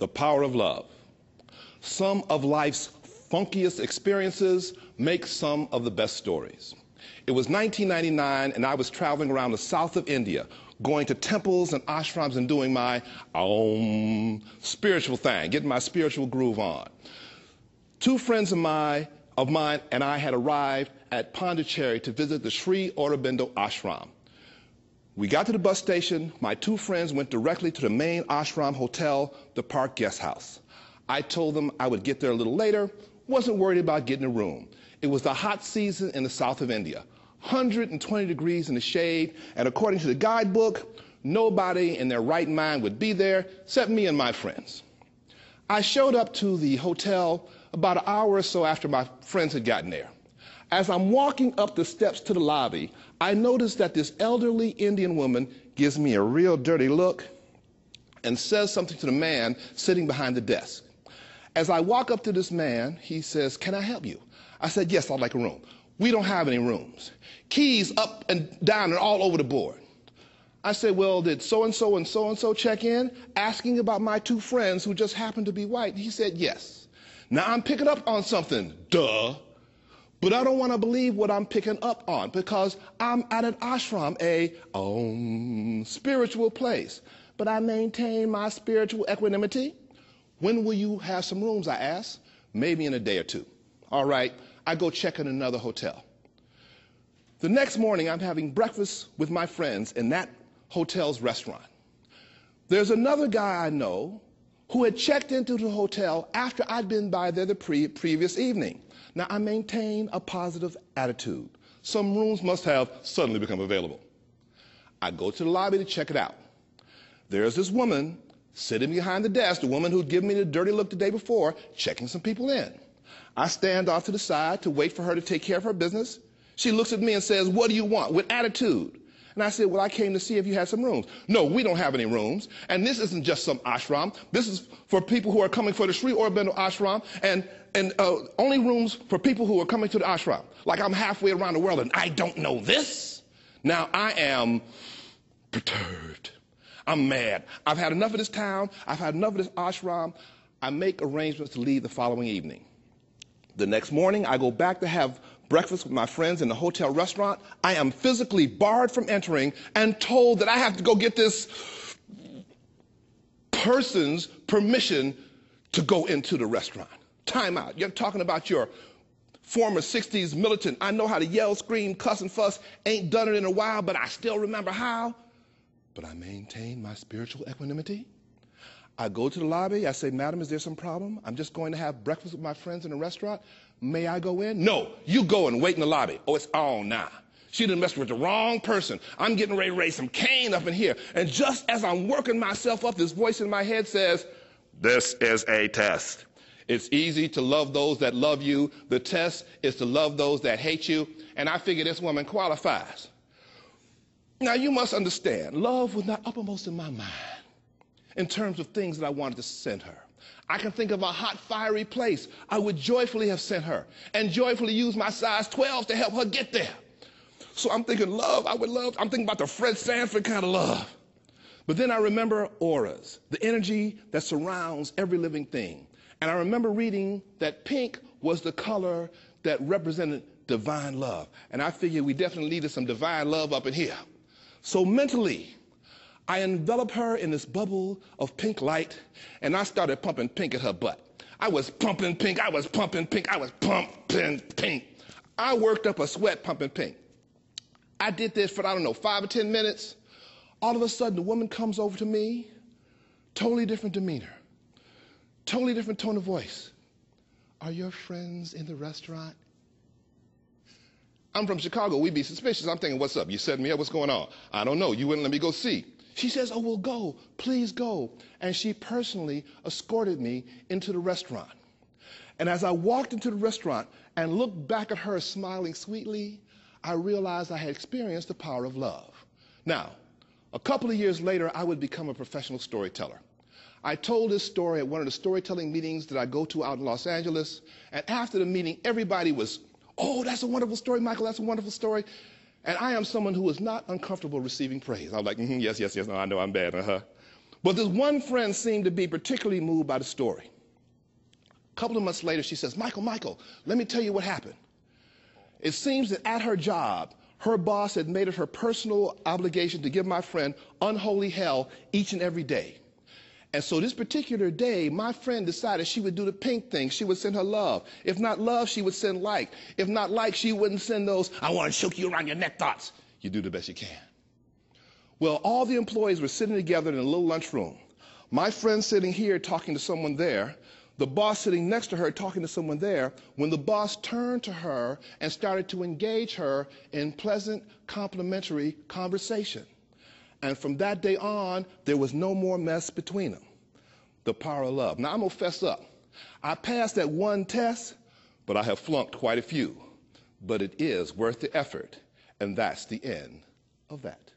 The Power of Love. Some of life's funkiest experiences make some of the best stories. It was 1999 and I was traveling around the south of India, going to temples and ashrams and doing my spiritual thing, getting my spiritual groove on. Two friends of mine and I had arrived at Pondicherry to visit the Sri Aurobindo ashram. We got to the bus station. My two friends went directly to the main ashram hotel, the Park Guest House. I told them I would get there a little later, wasn't worried about getting a room. It was the hot season in the south of India, 120 degrees in the shade, and according to the guidebook, nobody in their right mind would be there except me and my friends. I showed up to the hotel about an hour or so after my friends had gotten there. As I'm walking up the steps to the lobby, I noticed that this elderly Indian woman gives me a real dirty look and says something to the man sitting behind the desk. As I walk up to this man, he says, "Can I help you?" I said, "Yes, I'd like a room." "We don't have any rooms. Keys up and down and all over the board." I said, "Well, did so-and-so and so-and-so check in?" Asking about my two friends who just happened to be white. He said, "Yes." Now I'm picking up on something, duh. But I don't want to believe what I'm picking up on because I'm at an ashram, a spiritual place. But I maintain my spiritual equanimity. "When will you have some rooms?" I asked. "Maybe in a day or two." All right, I go check in another hotel. The next morning, I'm having breakfast with my friends in that hotel's restaurant. There's another guy I know who had checked into the hotel after I'd been by there the previous evening. Now, I maintain a positive attitude. Some rooms must have suddenly become available. I go to the lobby to check it out. There's this woman sitting behind the desk, the woman who'd given me the dirty look the day before, checking some people in. I stand off to the side to wait for her to take care of her business. She looks at me and says, "What do you want?" with attitude. And I said, "Well, I came to see if you had some rooms." "No, we don't have any rooms. And this isn't just some ashram. This is for people who are coming for the Sri Aurobindo ashram and only rooms for people who are coming to the ashram. Like I'm halfway around the world and I don't know this?" Now I am perturbed. I'm mad. I've had enough of this town. I've had enough of this ashram. I make arrangements to leave the following evening. The next morning, I go back to have breakfast with my friends in the hotel restaurant. I am physically barred from entering and told that I have to go get this person's permission to go into the restaurant. Time out. You're talking about your former 60s militant. I know how to yell, scream, cuss, and fuss. Ain't done it in a while, but I still remember how. But I maintain my spiritual equanimity. I go to the lobby. I say, "Madam, is there some problem? I'm just going to have breakfast with my friends in a restaurant. May I go in?" "No, you go and wait in the lobby." "Oh, it's on now. She done messed with the wrong person. I'm getting ready to raise some cane up in here." And just as I'm working myself up, this voice in my head says, "This is a test. It's easy to love those that love you. The test is to love those that hate you." And I figure this woman qualifies. Now, you must understand, love was not uppermost in my mind in terms of things that I wanted to send her. I can think of a hot, fiery place I would joyfully have sent her and joyfully use my size 12 to help her get there. So I'm thinking love, I'm thinking about the Fred Sanford kind of love. But then I remember auras, the energy that surrounds every living thing. And I remember reading that pink was the color that represented divine love. And I figured we definitely needed some divine love up in here. So mentally, I enveloped her in this bubble of pink light, and I started pumping pink at her butt. I was pumping pink, I was pumping pink, I was pumping pink. I worked up a sweat pumping pink. I did this for, 5 or 10 minutes. All of a sudden, the woman comes over to me, totally different demeanor, totally different tone of voice. "Are your friends in the restaurant?" I'm from Chicago. We'd be suspicious. I'm thinking, "What's up? You set me up? What's going on?" "I don't know. You wouldn't let me go see." She says, "Oh, well, go. Please go." And she personally escorted me into the restaurant. And as I walked into the restaurant and looked back at her smiling sweetly, I realized I had experienced the power of love. Now, a couple of years later, I would become a professional storyteller. I told this story at one of the storytelling meetings that I go to out in Los Angeles. And after the meeting, everybody was, "Oh, that's a wonderful story, Michael. That's a wonderful story." And I am someone who is not uncomfortable receiving praise. I'm like, yes, no, I know I'm bad, But this one friend seemed to be particularly moved by the story. A couple of months later, she says, Michael, let me tell you what happened. It seems that at her job, her boss had made it her personal obligation to give my friend unholy hell each and every day. And so this particular day, my friend decided she would do the pink thing. She would send her love. If not love, she would send like. If not like, she wouldn't send those, I want to choke you around your neck thoughts. You do the best you can. Well, all the employees were sitting together in a little lunchroom. My friend sitting here talking to someone there, the boss sitting next to her talking to someone there, when the boss turned to her and started to engage her in pleasant, complimentary conversation. And from that day on, there was no more mess between them. The power of love. Now, I'm going to fess up. I passed that one test, but I have flunked quite a few. But it is worth the effort, and that's the end of that.